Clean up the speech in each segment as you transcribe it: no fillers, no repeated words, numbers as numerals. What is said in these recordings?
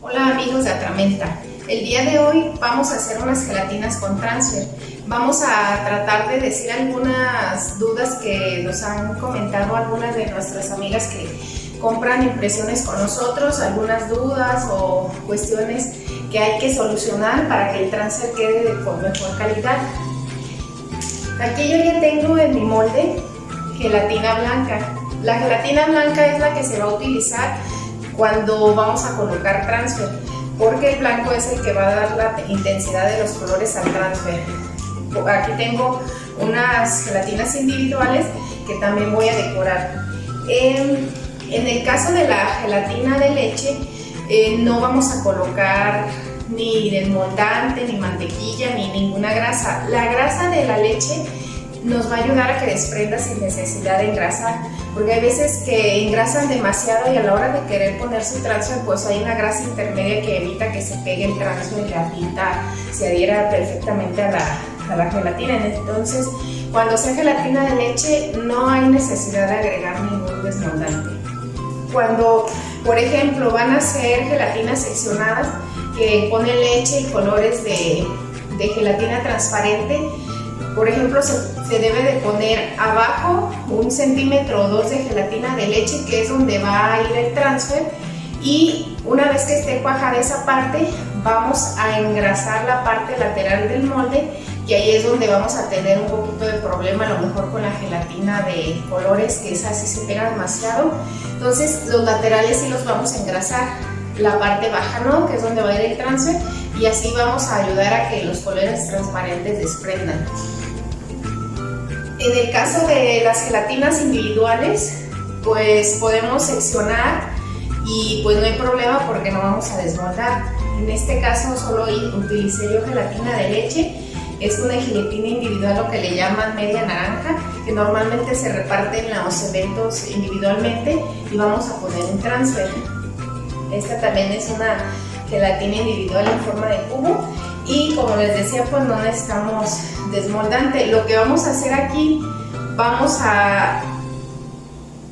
Hola amigos de Atramenta, el día de hoy vamos a hacer unas gelatinas con transfer. Vamos a tratar de decir algunas dudas que nos han comentado algunas de nuestras amigas que compran impresiones con nosotros, algunas dudas o cuestiones que hay que solucionar para que el transfer quede con mejor calidad. Aquí yo ya tengo en mi molde gelatina blanca. La gelatina blanca es la que se va a utilizar cuando vamos a colocar transfer, porque el blanco es el que va a dar la intensidad de los colores al transfer. Aquí tengo unas gelatinas individuales que también voy a decorar. En el caso de la gelatina de leche, no vamos a colocar ni desmoldante, ni mantequilla, ni ninguna grasa. La grasa de la leche nos va a ayudar a que desprenda sin necesidad de engrasar, porque hay veces que engrasan demasiado y a la hora de querer poner su transfer, pues hay una grasa intermedia que evita que se pegue el transfer y la tinta se adhiera perfectamente a la gelatina. Entonces, cuando sea gelatina de leche, no hay necesidad de agregar ningún desmoldante. Cuando, por ejemplo, van a hacer gelatinas seccionadas que ponen leche y colores de gelatina transparente, por ejemplo, se debe de poner abajo 1 centímetro o 2 de gelatina de leche, que es donde va a ir el transfer, y una vez que esté cuajada esa parte, vamos a engrasar la parte lateral del molde, y ahí es donde vamos a tener un poquito de problema, a lo mejor con la gelatina de colores, que esa sí se pega demasiado. Entonces los laterales sí los vamos a engrasar, la parte baja no, que es donde va a ir el transfer, y así vamos a ayudar a que los colores transparentes desprendan. En el caso de las gelatinas individuales, pues podemos seccionar y pues no hay problema porque no vamos a desmoldar. En este caso solo utilicé yo gelatina de leche. Es una gelatina individual, lo que le llaman media naranja, que normalmente se reparte en los eventos individualmente, y vamos a poner un transfer. Esta también es una gelatina individual en forma de cubo, y como les decía, pues no necesitamos desmoldante. Lo que vamos a hacer aquí,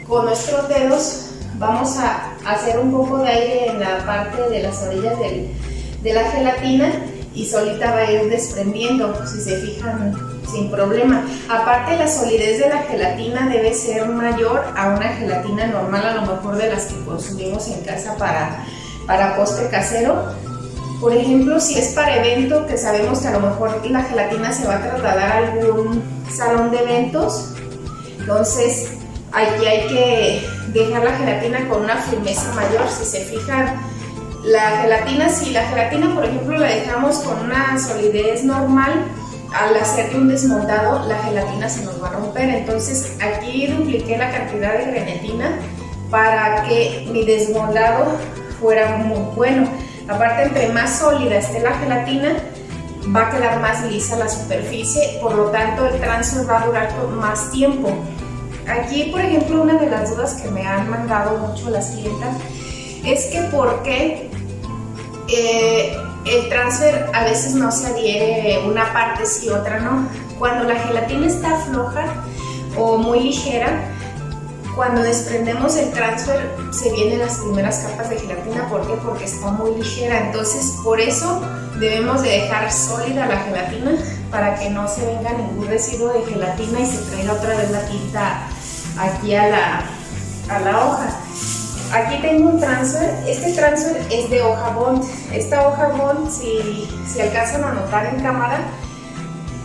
con nuestros dedos vamos a hacer un poco de aire en la parte de las orillas de la gelatina, y solita va a ir desprendiendo, si se fijan, sin problema. Aparte, la solidez de la gelatina debe ser mayor a una gelatina normal, a lo mejor de las que consumimos en casa para postre casero. Por ejemplo, si es para evento, que sabemos que a lo mejor la gelatina se va a trasladar a algún salón de eventos, entonces aquí hay que dejar la gelatina con una firmeza mayor. Si se fijan, si la gelatina, por ejemplo, la dejamos con una solidez normal, al hacerle un desmoldado, la gelatina se nos va a romper. Entonces aquí dupliqué la cantidad de grenetina para que mi desmoldado fuera muy bueno. Aparte, entre más sólida esté la gelatina, va a quedar más lisa la superficie, por lo tanto el transfer va a durar más tiempo. Aquí, por ejemplo, una de las dudas que me han mandado mucho las clientas es que por qué el transfer a veces no se adhiere una parte sí, otra no. Cuando la gelatina está floja o muy ligera, cuando desprendemos el transfer se vienen las primeras capas de gelatina. ¿Por qué? Porque está muy ligera. Entonces, por eso debemos de dejar sólida la gelatina para que no se venga ningún residuo de gelatina y se traiga otra vez la tinta aquí a la hoja. Aquí tengo un transfer. Este transfer es de hoja bond. Esta hoja bond, si alcanzan a notar en cámara,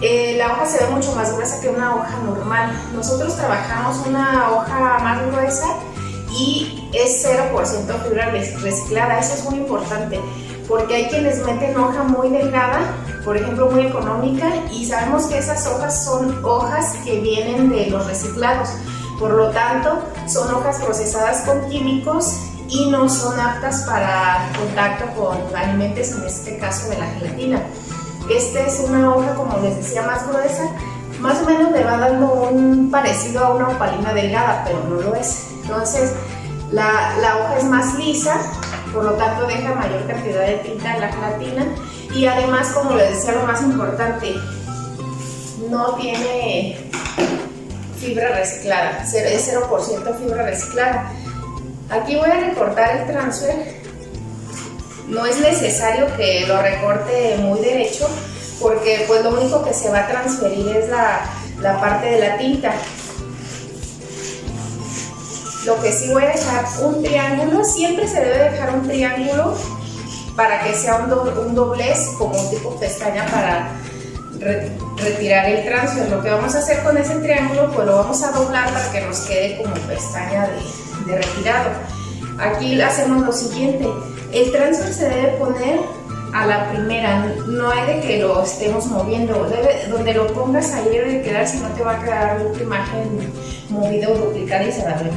la hoja se ve mucho más gruesa que una hoja normal. Nosotros trabajamos una hoja más gruesa y es 0% fibra reciclada. Eso es muy importante, porque hay quienes meten hoja muy delgada, por ejemplo muy económica, y sabemos que esas hojas son hojas que vienen de los reciclados. Por lo tanto, son hojas procesadas con químicos y no son aptas para contacto con alimentos, en este caso de la gelatina. Esta es una hoja, como les decía, más gruesa, más o menos le va dando un parecido a una opalina delgada, pero no lo es. Entonces la hoja es más lisa, por lo tanto deja mayor cantidad de tinta en la gelatina, y además, como les decía, lo más importante, no tiene fibra reciclada, es 0% fibra reciclada. Aquí voy a recortar el transfer No es necesario que lo recorte muy derecho, porque pues lo único que se va a transferir es la parte de la tinta. Lo que sí voy a dejar un triángulo, siempre se debe dejar un triángulo para que sea un doblez, como un tipo pestaña para retirar el transfer. Lo que vamos a hacer con ese triángulo, pues lo vamos a doblar para que nos quede como pestaña de retirado. Aquí hacemos lo siguiente, el transfer se debe poner a la primera, no hay de que lo estemos moviendo, donde lo pongas ahí debe de quedar, si no te va a quedar tu imagen movida o duplicada y se va a ver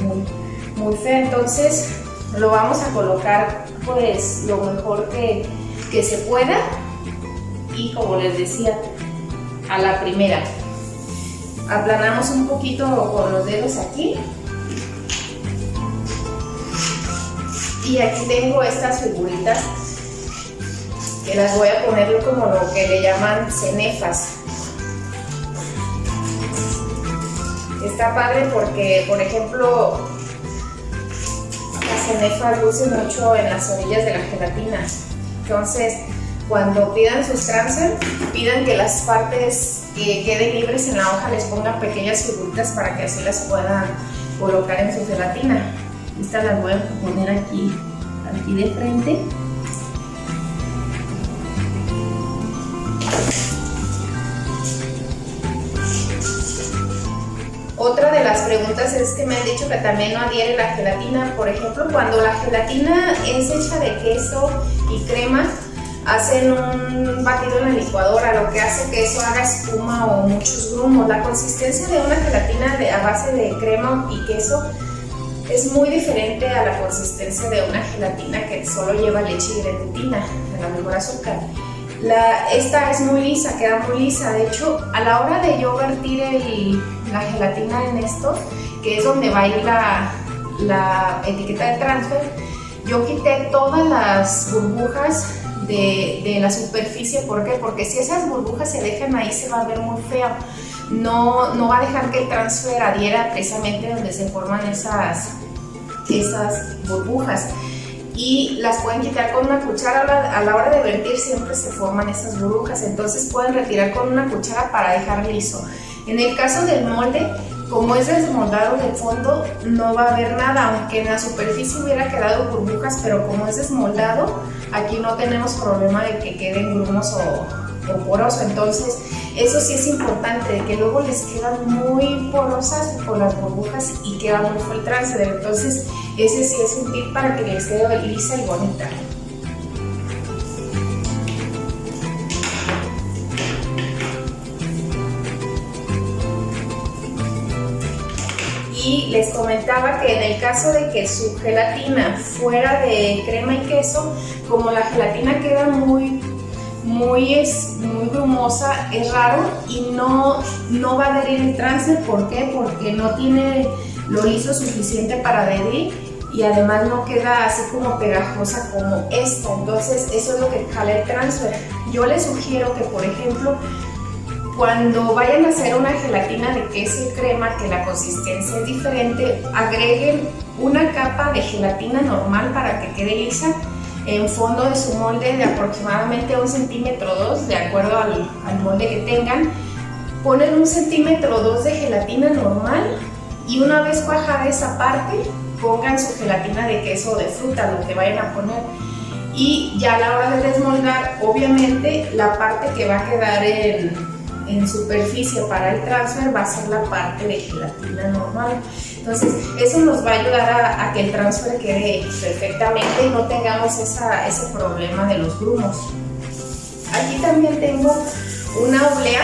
muy fea. Entonces lo vamos a colocar pues lo mejor que se pueda, y como les decía, a la primera. Aplanamos un poquito con los dedos aquí. Y aquí tengo estas figuritas que las voy a poner como lo que le llaman cenefas. Está padre porque, por ejemplo, las cenefas lucen mucho en las orillas de la gelatina. Entonces, cuando pidan sus transfer, pidan que las partes que queden libres en la hoja les pongan pequeñas figuritas para que así las puedan colocar en su gelatina. Estas las voy a poner aquí de frente. Otra de las preguntas es que me han dicho que también no adhiere la gelatina. Por ejemplo, cuando la gelatina es hecha de queso y crema, hacen un batido en la licuadora, lo que hace que eso haga espuma o muchos grumos. La consistencia de una gelatina a base de crema y queso es muy diferente a la consistencia de una gelatina que solo lleva leche y grenetina, a lo mejor azúcar. Esta es muy lisa, queda muy lisa. De hecho, a la hora de yo vertir la gelatina en esto, que es donde va a ir la etiqueta de transfer, yo quité todas las burbujas de la superficie. ¿Por qué? Porque si esas burbujas se dejan ahí se va a ver muy feo. No va a dejar que el transfer adhiera precisamente donde se forman esas burbujas, y las pueden quitar con una cuchara. A la hora de vertir siempre se forman esas burbujas, entonces pueden retirar con una cuchara para dejar liso. En el caso del molde, como es desmoldado de fondo, no va a haber nada, aunque en la superficie hubiera quedado burbujas, pero como es desmoldado, aquí no tenemos problema de que queden grumos o poroso. Entonces eso sí es importante, de que luego les quedan muy porosas por las burbujas y queda muy feo el transfer. Entonces ese sí es un tip para que les quede lisa y bonita. Y les comentaba que en el caso de que su gelatina fuera de crema y queso, como la gelatina queda muy grumosa, es raro y no va a adherir el transfer. ¿Por qué? Porque no tiene lo liso suficiente para adherir, y además no queda así como pegajosa como esta. Entonces eso es lo que jala el transfer. Yo les sugiero que, por ejemplo, cuando vayan a hacer una gelatina de queso y crema, que la consistencia es diferente, agreguen una capa de gelatina normal para que quede lisa en fondo de su molde de aproximadamente 1 centímetro o 2, de acuerdo al molde que tengan. Ponen 1 centímetro o 2 de gelatina normal, y una vez cuajada esa parte, pongan su gelatina de queso o de fruta, lo que vayan a poner. Y ya a la hora de desmoldar, obviamente la parte que va a quedar en superficie para el transfer va a ser la parte de gelatina normal. Entonces eso nos va a ayudar a que el transfer quede perfectamente y no tengamos ese problema de los grumos. Aquí también tengo una oblea.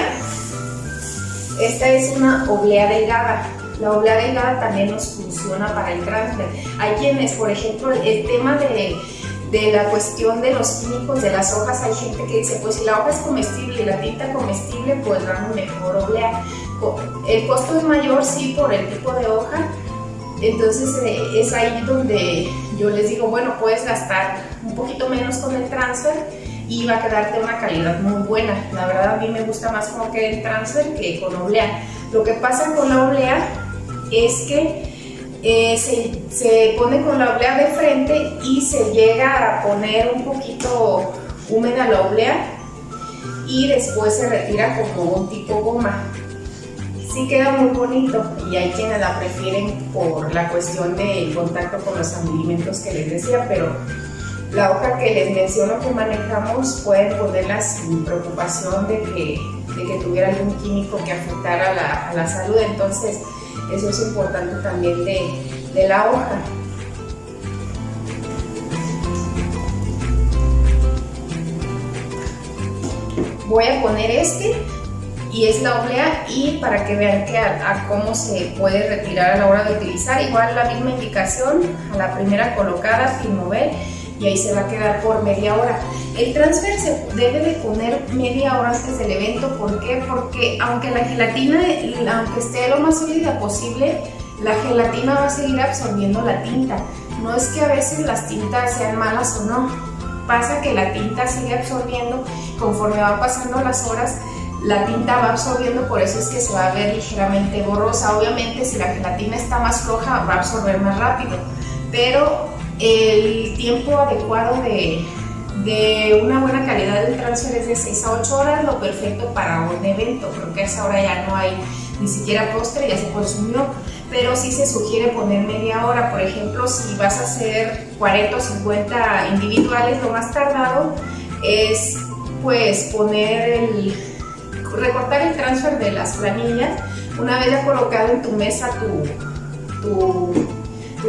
Esta es una oblea delgada. La oblea delgada también nos funciona para el transfer. Hay quienes, por ejemplo, el tema de la cuestión de los químicos de las hojas, hay gente que dice, pues si la hoja es comestible y la tinta comestible, pues damos mejor oblea. El costo es mayor, sí, por el tipo de hoja. Entonces es ahí donde yo les digo, bueno, puedes gastar un poquito menos con el transfer y va a quedarte una calidad muy buena. La verdad, a mí me gusta más como queda el transfer que con oblea. Lo que pasa con la oblea es que se pone con la oblea de frente y se llega a poner un poquito húmeda la oblea y después se retira como un tipo goma. Sí queda muy bonito y hay quienes la prefieren por la cuestión del contacto con los alimentos que les decía, pero la hoja que les menciono que manejamos pueden ponerla sin preocupación de que tuviera algún químico que afectara a la salud, entonces eso es importante también de la hoja. Voy a poner y es la oblea, y para que vean que a cómo se puede retirar a la hora de utilizar, igual la misma indicación, a la primera colocada sin mover, y ahí se va a quedar por media hora. El transfer se debe de poner media hora antes del evento. ¿Por qué? Porque aunque la gelatina, aunque esté lo más sólida posible, la gelatina va a seguir absorbiendo la tinta. No es que a veces las tintas sean malas o no, pasa que la tinta sigue absorbiendo conforme van pasando las horas. La tinta va absorbiendo, por eso es que se va a ver ligeramente borrosa. Obviamente si la gelatina está más floja va a absorber más rápido, pero el tiempo adecuado de una buena calidad del transfer es de 6 a 8 horas, lo perfecto para un evento. Creo que a esa hora ya no hay ni siquiera postre, ya se consumió, pero sí se sugiere poner media hora. Por ejemplo, si vas a hacer 40 o 50 individuales, lo más tardado es pues recortar el transfer de las planillas. Una vez ya colocado en tu mesa tu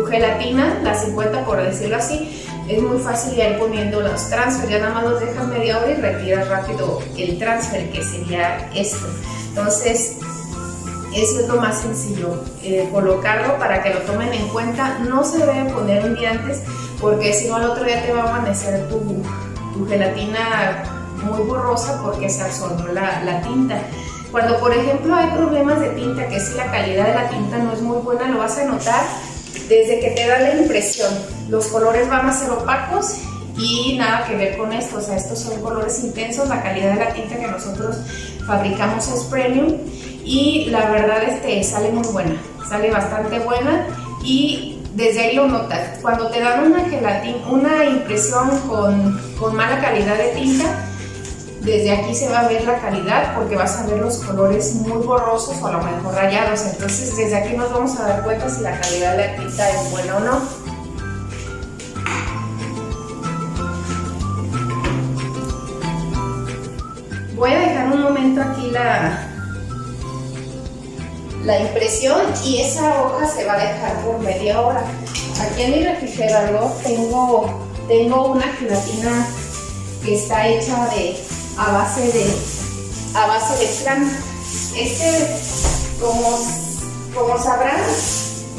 gelatina, la 50 por decirlo así, es muy fácil ir poniendo los transfer, ya nada más los dejas media hora y retiras rápido el transfer, que sería esto. Entonces eso es lo más sencillo, colocarlo para que lo tomen en cuenta. No se debe poner un día antes, porque si no al otro día te va a amanecer tu gelatina muy borrosa porque se absorbió la tinta. Cuando por ejemplo hay problemas de tinta, que si la calidad de la tinta no es muy buena, lo vas a notar desde que te da la impresión. Los colores van a ser opacos y nada que ver con esto, o sea, estos son colores intensos. La calidad de la tinta que nosotros fabricamos es premium y la verdad sale muy buena, sale bastante buena, y desde ahí lo notas. Cuando te dan una impresión con mala calidad de tinta, desde aquí se va a ver la calidad, porque vas a ver los colores muy borrosos o a lo mejor rayados. Entonces desde aquí nos vamos a dar cuenta si la calidad de la tinta es buena o no. Voy a dejar un momento aquí la impresión, y esa hoja se va a dejar por media hora. Aquí en mi refrigerador tengo una gelatina que está hecha a base de flan. Como sabrán,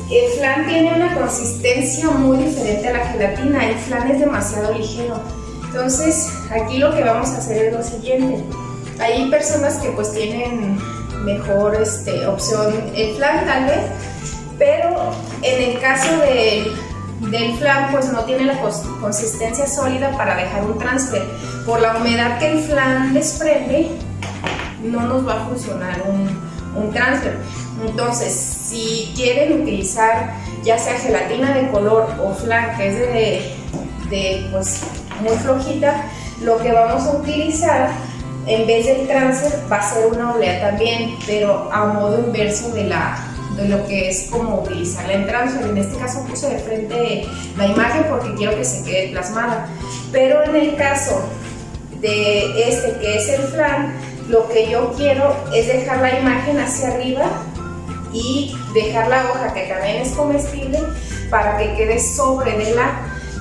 el flan tiene una consistencia muy diferente a la gelatina. El flan es demasiado ligero. Entonces aquí lo que vamos a hacer es lo siguiente. Hay personas que pues tienen mejor opción el flan tal vez, pero en el caso del flan pues no tiene la consistencia sólida para dejar un transfer. Por la humedad que el flan desprende, no nos va a funcionar un transfer. Entonces, si quieren utilizar ya sea gelatina de color o flan que es pues muy flojita, lo que vamos a utilizar en vez del transfer va a ser una oblea también, pero a modo inverso de lo que es como utilizarla en transfer. En este caso puse de frente la imagen porque quiero que se quede plasmada, pero en el caso de que es el flan, lo que yo quiero es dejar la imagen hacia arriba y dejar la hoja, que también es comestible, para que quede sobre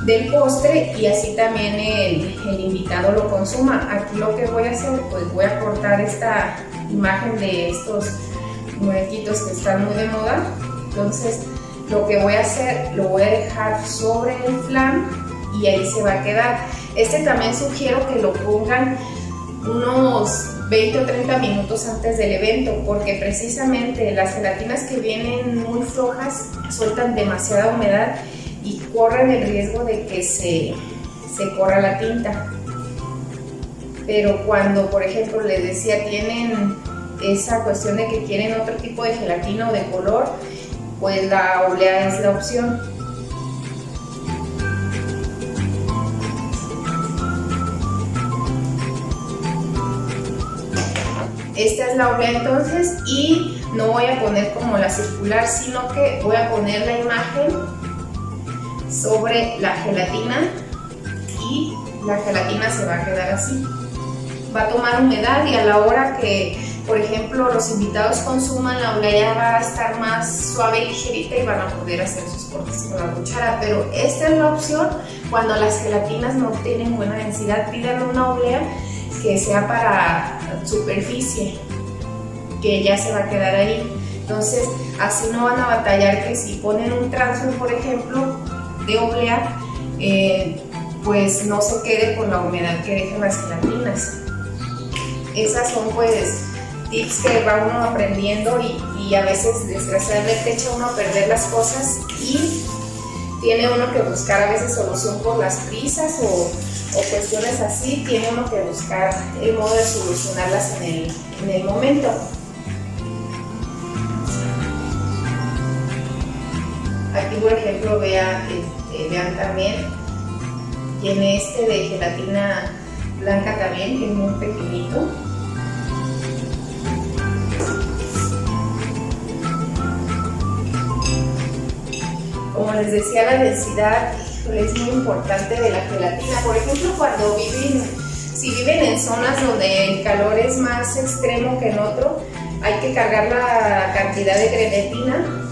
del postre y así también el invitado lo consuma. Aquí lo que voy a hacer, pues voy a cortar esta imagen de estos muñequitos que están muy de moda. Entonces lo que voy a hacer, lo voy a dejar sobre el flan y ahí se va a quedar. También sugiero que lo pongan unos 20 o 30 minutos antes del evento, porque precisamente las gelatinas que vienen muy flojas sueltan demasiada humedad y corren el riesgo de que se corra la tinta. Pero cuando, por ejemplo, les decía, tienen esa cuestión de que quieren otro tipo de gelatina o de color, pues la oblea es la opción. Esta es la oblea entonces, y no voy a poner como la circular, sino que voy a poner la imagen sobre la gelatina y la gelatina se va a quedar así. Va a tomar humedad y a la hora que, por ejemplo, los invitados consuman, la oblea va a estar más suave y ligerita y van a poder hacer sus cortes con la cuchara. Pero esta es la opción cuando las gelatinas no tienen buena densidad. Pidan una oblea que sea para superficie, que ya se va a quedar ahí. Entonces así no van a batallar que si ponen un transfer, por ejemplo, de oblea, pues no se quede con la humedad que dejan las gelatinas. Esas son pues tips que va uno aprendiendo y a veces desgraciadamente echa uno a perder las cosas y tiene uno que buscar a veces solución por las prisas o cuestiones así. Tiene uno que buscar el modo de solucionarlas en el momento. Aquí por ejemplo vean también, tiene de gelatina blanca también, que es muy pequeñito. Como les decía, la densidad es muy importante de la gelatina. Por ejemplo, si viven en zonas donde el calor es más extremo que en otro, hay que cargar la cantidad de grenetina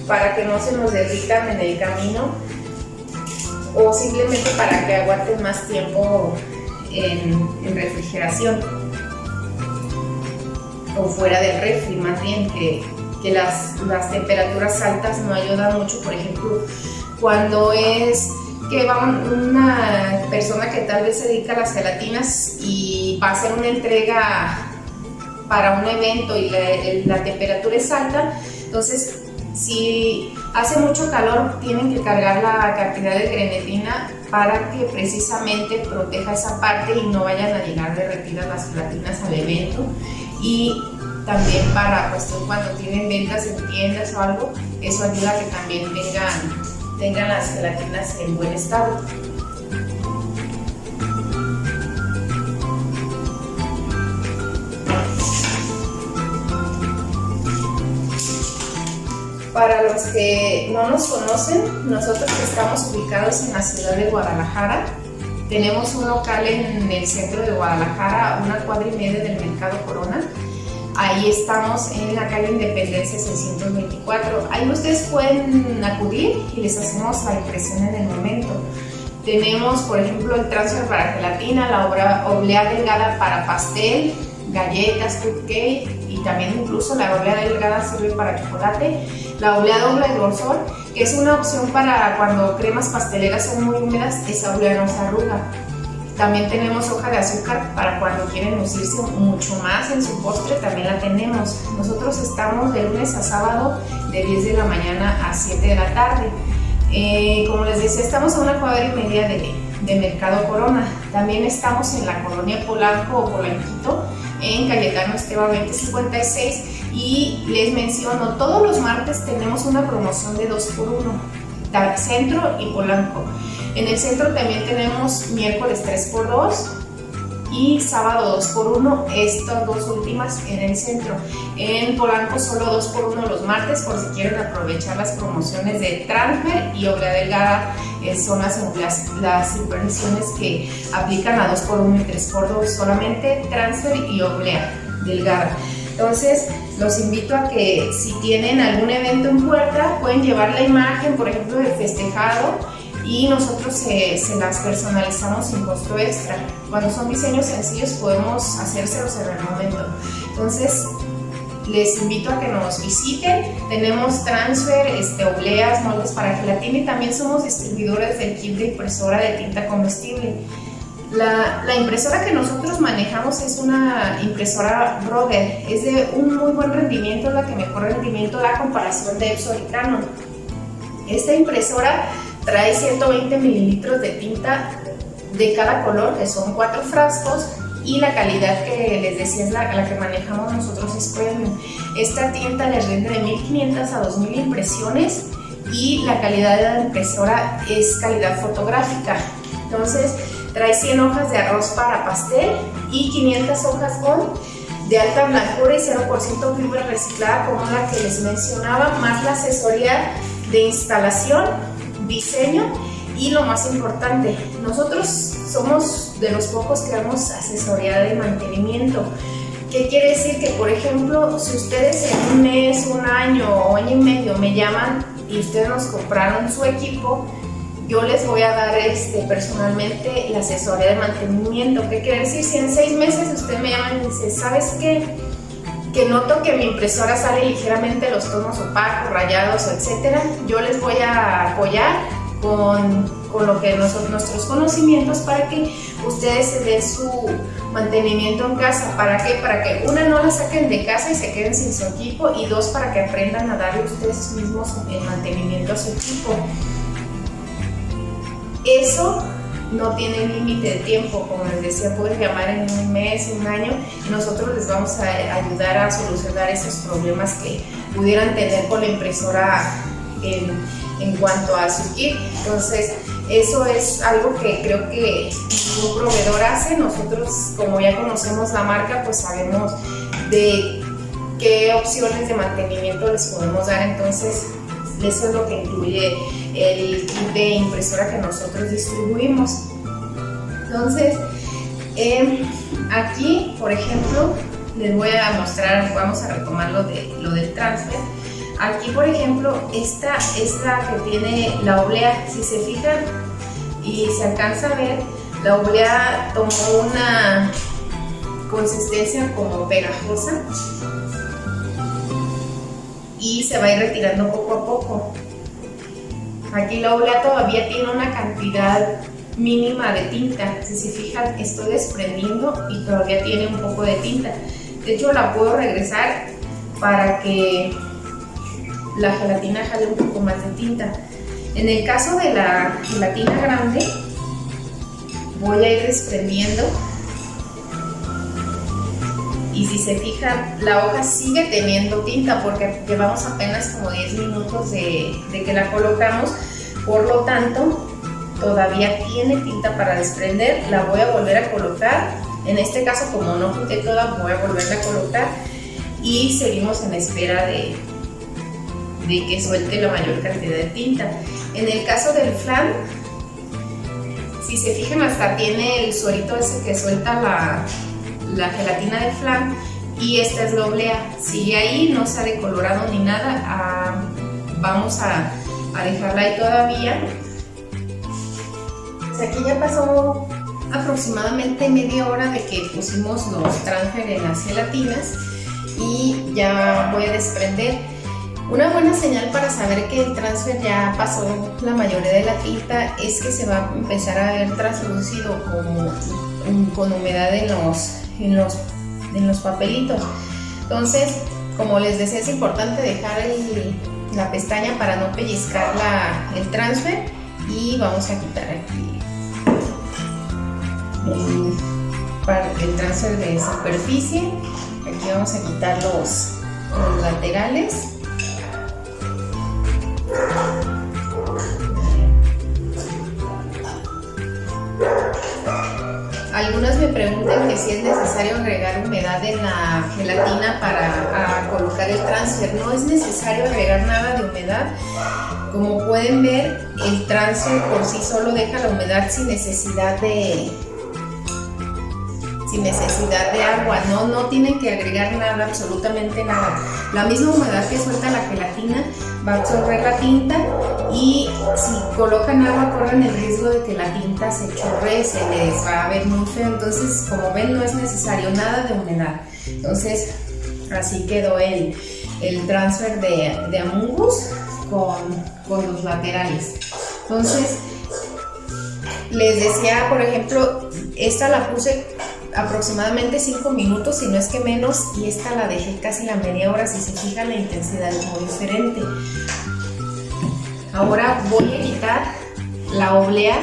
para que no se nos derritan en el camino o simplemente para que aguanten más tiempo en refrigeración o fuera del refri, más bien que las temperaturas altas no ayudan mucho. Por ejemplo, cuando es que va una persona que tal vez se dedica a las gelatinas y va a hacer una entrega para un evento y la temperatura es alta, entonces si hace mucho calor tienen que cargar la cantidad de grenetina para que precisamente proteja esa parte y no vayan a llegar derretidas las gelatinas al evento. Y también para cuestión cuando tienen ventas en tiendas o algo, eso ayuda a que también tengan las gelatinas en buen estado. Para los que no nos conocen, nosotros que estamos ubicados en la ciudad de Guadalajara, tenemos un local en el centro de Guadalajara, a una cuadra y media del Mercado Corona. Ahí estamos en la calle Independencia 624. Ahí ustedes pueden acudir y les hacemos la impresión en el momento. Tenemos, por ejemplo, el transfer para gelatina, la oblea delgada para pastel, galletas, cupcake, y también incluso la oblea delgada sirve para chocolate. La oblea doble grosor, que es una opción para cuando cremas pasteleras son muy húmedas, esa oblea no se arruga. También tenemos hoja de azúcar para cuando quieren lucirse mucho más en su postre, también la tenemos. Nosotros estamos de lunes a sábado de 10 de la mañana a 7 de la tarde. Como les decía, estamos a una cuadra y media de Mercado Corona. También estamos en la colonia Polanco o Polanquito, en Cayetano Esteban 2056. Y les menciono, todos los martes tenemos una promoción de 2x1, Centro y Polanco. En el centro también tenemos miércoles 3x2 y sábado 2x1, estas dos últimas en el centro. En Polanco solo 2x1 los martes, por si quieren aprovechar las promociones de transfer y oblea delgada. Son las impresiones que aplican a 2x1 y 3x2, solamente transfer y oblea delgada. Entonces los invito a que si tienen algún evento en puerta pueden llevar la imagen, por ejemplo, del festejado, y nosotros se las personalizamos sin costo extra. Cuando son diseños sencillos podemos hacérselos en el momento. Entonces les invito a que nos visiten. Tenemos transfer, obleas, moldes para gelatina, y también somos distribuidores del kit de impresora de tinta comestible. La impresora que nosotros manejamos es una impresora Brother, es de un muy buen rendimiento, es la que mejor rendimiento da a comparación de Epson y Canon. Esta impresora trae 120 mililitros de tinta de cada color, que son 4 frascos, y la calidad que les decía es la que manejamos nosotros es premium. Esta tinta les rinde de 1500 a 2000 impresiones y la calidad de la impresora es calidad fotográfica. Entonces trae 100 hojas de arroz para pastel y 500 hojas gold de alta blancura y 0% fibra reciclada, como la que les mencionaba, más la asesoría de instalación, diseño y lo más importante, nosotros somos de los pocos que damos asesoría de mantenimiento. ¿Qué quiere decir? Que por ejemplo, si ustedes en un mes, un año o año y medio me llaman y ustedes nos compraron su equipo, yo les voy a dar personalmente la asesoría de mantenimiento. ¿Qué quiere decir? Si en 6 meses usted me llama y dice, ¿sabes qué? Que noto que mi impresora sale ligeramente los tonos opacos, rayados, etcétera, yo les voy a apoyar con lo que nuestros conocimientos para que ustedes se den su mantenimiento en casa. ¿Para qué? Para que una, no la saquen de casa y se queden sin su equipo, y dos, para que aprendan a darle ustedes mismos el mantenimiento a su equipo. Eso no tiene límite de tiempo, como les decía, pueden llamar en un mes, un año, y nosotros les vamos a ayudar a solucionar esos problemas que pudieran tener con la impresora en cuanto a su kit. Entonces, eso es algo que creo que un proveedor hace. Nosotros, como ya conocemos la marca, pues sabemos de qué opciones de mantenimiento les podemos dar. Entonces, eso es lo que incluye el kit de impresora que nosotros distribuimos. Entonces, aquí, por ejemplo, les voy a mostrar, vamos a retomar lo del transfer. Aquí, por ejemplo, esta es la que tiene la oblea. Si se fijan y se alcanza a ver, la oblea tomó una consistencia como pegajosa y se va a ir retirando poco a poco. Aquí la oblea todavía tiene una cantidad mínima de tinta. Si se fijan, estoy desprendiendo y todavía tiene un poco de tinta. De hecho, la puedo regresar para que la gelatina jale un poco más de tinta. En el caso de la gelatina grande, voy a ir desprendiendo, y si se fijan, la hoja sigue teniendo tinta porque llevamos apenas como 10 minutos de que la colocamos, por lo tanto todavía tiene tinta para desprender. La voy a volver a colocar. En este caso, como no quité toda, voy a volverla a colocar y seguimos en espera de que suelte la mayor cantidad de tinta. En el caso del flan, si se fijan, hasta tiene el suerito ese que suelta la gelatina de flan, y esta es la oblea. Sigue ahí, no se ha decolorado ni nada. Vamos a dejarla ahí todavía. Pues aquí ya pasó aproximadamente media hora de que pusimos los transfer en las gelatinas y ya voy a desprender. Una buena señal para saber que el transfer ya pasó la mayoría de la tinta es que se va a empezar a ver translúcido con humedad en los papelitos. Entonces, como les decía, es importante dejar la pestaña para no pellizcar el transfer, y vamos a quitar aquí el transfer de superficie. Aquí vamos a quitar los laterales. Algunas me preguntan que si es necesario agregar humedad en la gelatina para colocar el transfer. No es necesario agregar nada de humedad. Como pueden ver, el transfer por sí solo deja la humedad sin necesidad de agua. No tienen que agregar nada, absolutamente nada. La misma humedad que suelta la gelatina va a absorber la tinta, y si colocan agua corren el riesgo de que la tinta se chorree, se les va a ver muy feo. Entonces, como ven, no es necesario nada de humedad. Entonces, así quedó el transfer de Among Us con los laterales. Entonces, les decía, por ejemplo, esta la puse aproximadamente 5 minutos, si no es que menos, y esta la dejé casi la media hora. Si se fijan, la intensidad es muy diferente. Ahora voy a quitar la oblea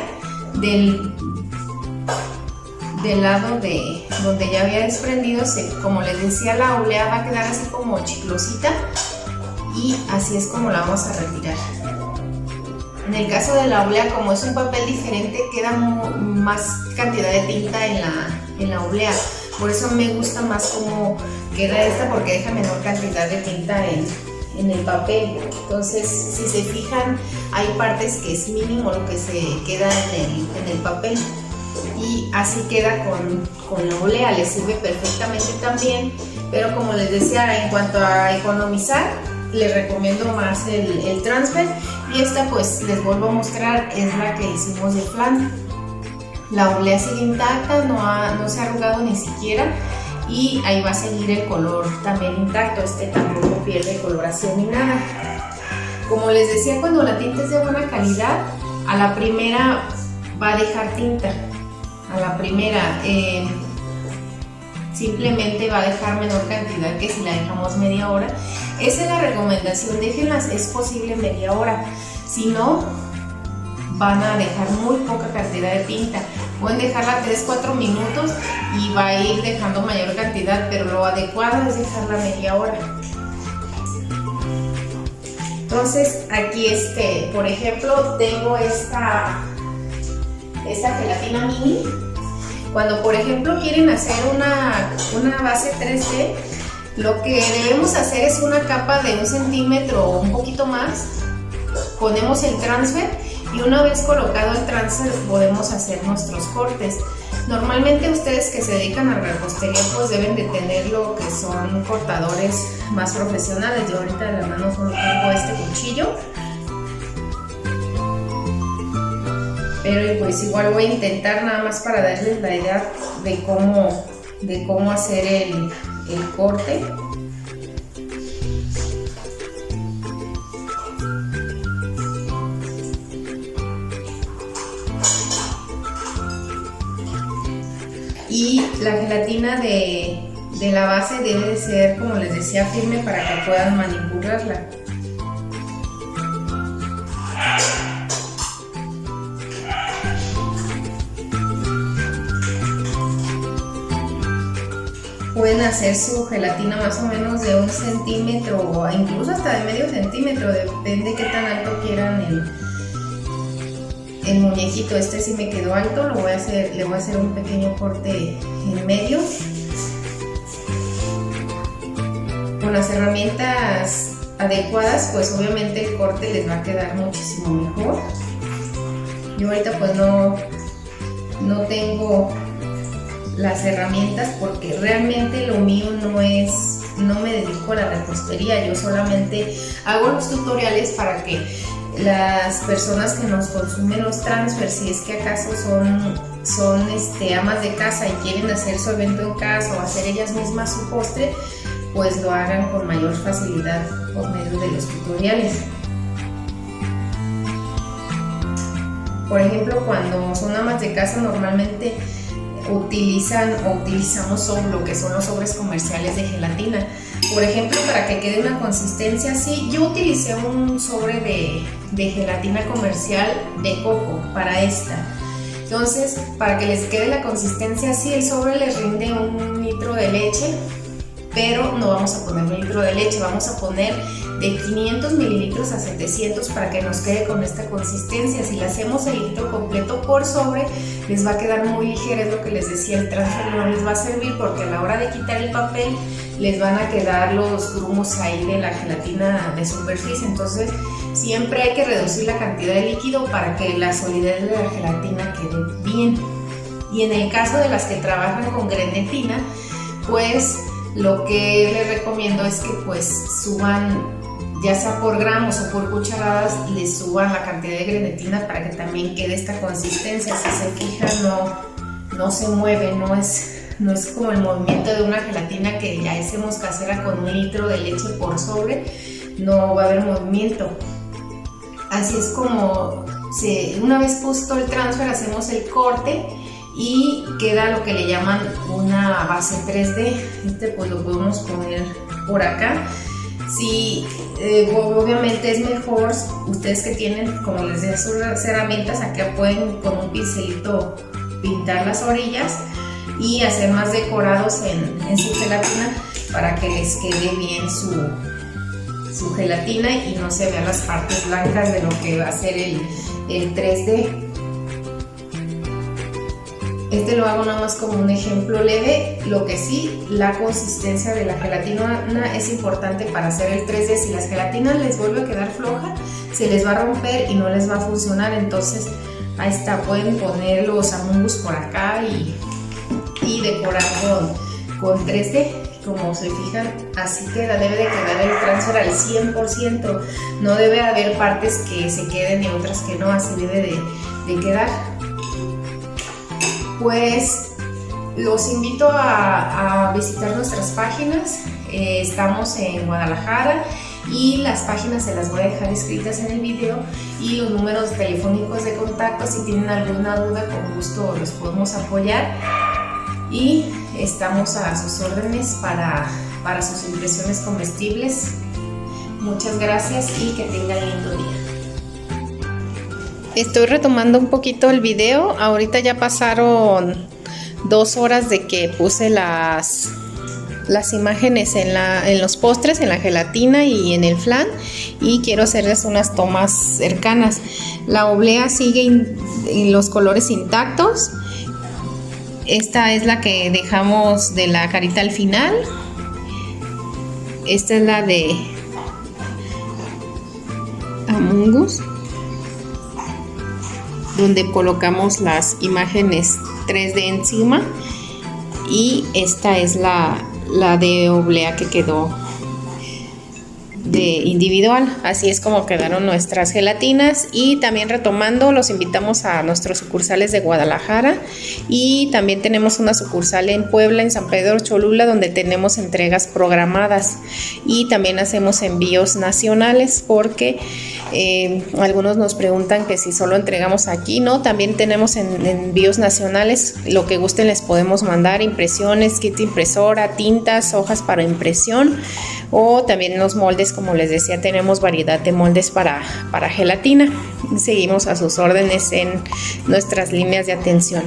del lado de donde ya había desprendido, como les decía, la oblea va a quedar así como chiclosita y así es como la vamos a retirar. En el caso de la oblea, como es un papel diferente, queda más cantidad de tinta en la oblea. Por eso me gusta más cómo queda esta, porque deja menor cantidad de tinta en el papel. Entonces, si se fijan, hay partes que es mínimo lo que se queda en el papel. Y así queda con la oblea, le sirve perfectamente también. Pero como les decía, en cuanto a economizar, les recomiendo más el transfer. Y esta, pues les vuelvo a mostrar, es la que hicimos de flan. La oblea sigue intacta, no se ha arrugado ni siquiera, y ahí va a seguir el color también intacto. Este tampoco pierde coloración ni nada. Como les decía, cuando la tinta es de buena calidad, a la primera va a dejar tinta. A la primera simplemente va a dejar menor cantidad que si la dejamos media hora. Esa es la recomendación, déjenlas, es posible media hora, si no van a dejar muy poca cantidad de tinta. Pueden dejarla 3-4 minutos y va a ir dejando mayor cantidad, pero lo adecuado es dejarla media hora. Entonces aquí por ejemplo, tengo esta gelatina mini. Cuando por ejemplo quieren hacer una base 3D, lo que debemos hacer es una capa de 1 centímetro o un poquito más. Ponemos el transfer y una vez colocado el transfer podemos hacer nuestros cortes. Normalmente ustedes que se dedican a repostería pues deben de tener lo que son cortadores más profesionales. Yo ahorita de la mano solo tengo este cuchillo, pero pues igual voy a intentar nada más para darles la idea de cómo hacer el corte. Y la gelatina de la base debe de ser, como les decía, firme para que puedan manipularla. Pueden hacer su gelatina más o menos de 1 centímetro o incluso hasta de medio centímetro, depende de qué tan alto quieran el muñequito. Este sí me quedó alto, le voy a hacer un pequeño corte en medio. Con las herramientas adecuadas, pues obviamente el corte les va a quedar muchísimo mejor. Yo ahorita pues no tengo las herramientas porque realmente lo mío no me dedico a la repostería. Yo solamente hago los tutoriales para que las personas que nos consumen los transfers, si es que acaso son amas de casa y quieren hacer su evento en casa o hacer ellas mismas su postre, pues lo hagan con mayor facilidad por medio de los tutoriales. Por ejemplo, cuando son amas de casa normalmente utilizamos lo que son los sobres comerciales de gelatina. Por ejemplo, para que quede una consistencia así, yo utilicé un sobre de gelatina comercial de coco para esta. Entonces, para que les quede la consistencia así, el sobre les rinde 1 litro de leche, pero no vamos a poner 1 litro de leche, vamos a poner de 500 mililitros a 700 para que nos quede con esta consistencia. Si le hacemos el litro completo por sobre, les va a quedar muy ligera, es lo que les decía, el transfer no les va a servir porque a la hora de quitar el papel les van a quedar los grumos ahí de la gelatina de superficie. Entonces siempre hay que reducir la cantidad de líquido para que la solidez de la gelatina quede bien. Y en el caso de las que trabajan con grenetina, pues lo que les recomiendo es que pues suban, ya sea por gramos o por cucharadas, les suban la cantidad de grenetina para que también quede esta consistencia. Si se fijan, no se mueve, no es como el movimiento de una gelatina que ya hacemos casera con 1 litro de leche por sobre, no va a haber movimiento. Así es como una vez puesto el transfer hacemos el corte y queda lo que le llaman una base 3D. Pues lo podemos poner por acá. Sí, obviamente es mejor ustedes que tienen, como les decía, sus herramientas, acá pueden con un pincelito pintar las orillas y hacer más decorados en su gelatina para que les quede bien su gelatina y no se vean las partes blancas de lo que va a ser el 3D. Este lo hago nada más como un ejemplo leve. Lo que sí, la consistencia de la gelatina es importante para hacer el 3D. Si la gelatina les vuelve a quedar floja, se les va a romper y no les va a funcionar. Entonces ahí está, pueden poner los Among Us por acá y decorar con 3D. Como se fijan, así queda, debe de quedar el transfer al 100%. No debe haber partes que se queden y otras que no, así debe de quedar. Pues los invito a visitar nuestras páginas. Estamos en Guadalajara y las páginas se las voy a dejar escritas en el video y los números telefónicos de contacto. Si tienen alguna duda, con gusto los podemos apoyar y estamos a sus órdenes para sus impresiones comestibles. Muchas gracias y que tengan lindo día. Estoy retomando un poquito el video. Ahorita ya pasaron 2 horas de que puse las imágenes en los postres, en la gelatina y en el flan, y quiero hacerles unas tomas cercanas. La oblea sigue en los colores intactos. Esta es la que dejamos de la carita al final. Esta es la de Among Us, donde colocamos las imágenes 3D encima, y esta es la de oblea que quedó de individual. Así es como quedaron nuestras gelatinas. Y también retomando, los invitamos a nuestros sucursales de Guadalajara, y también tenemos una sucursal en Puebla, en San Pedro Cholula, donde tenemos entregas programadas y también hacemos envíos nacionales, porque algunos nos preguntan que si solo entregamos aquí. No, también tenemos envíos nacionales. Lo que gusten les podemos mandar: impresiones, kit de impresora, tintas, hojas para impresión, o también los moldes. Como les decía, tenemos variedad de moldes para gelatina. Seguimos a sus órdenes en nuestras líneas de atención.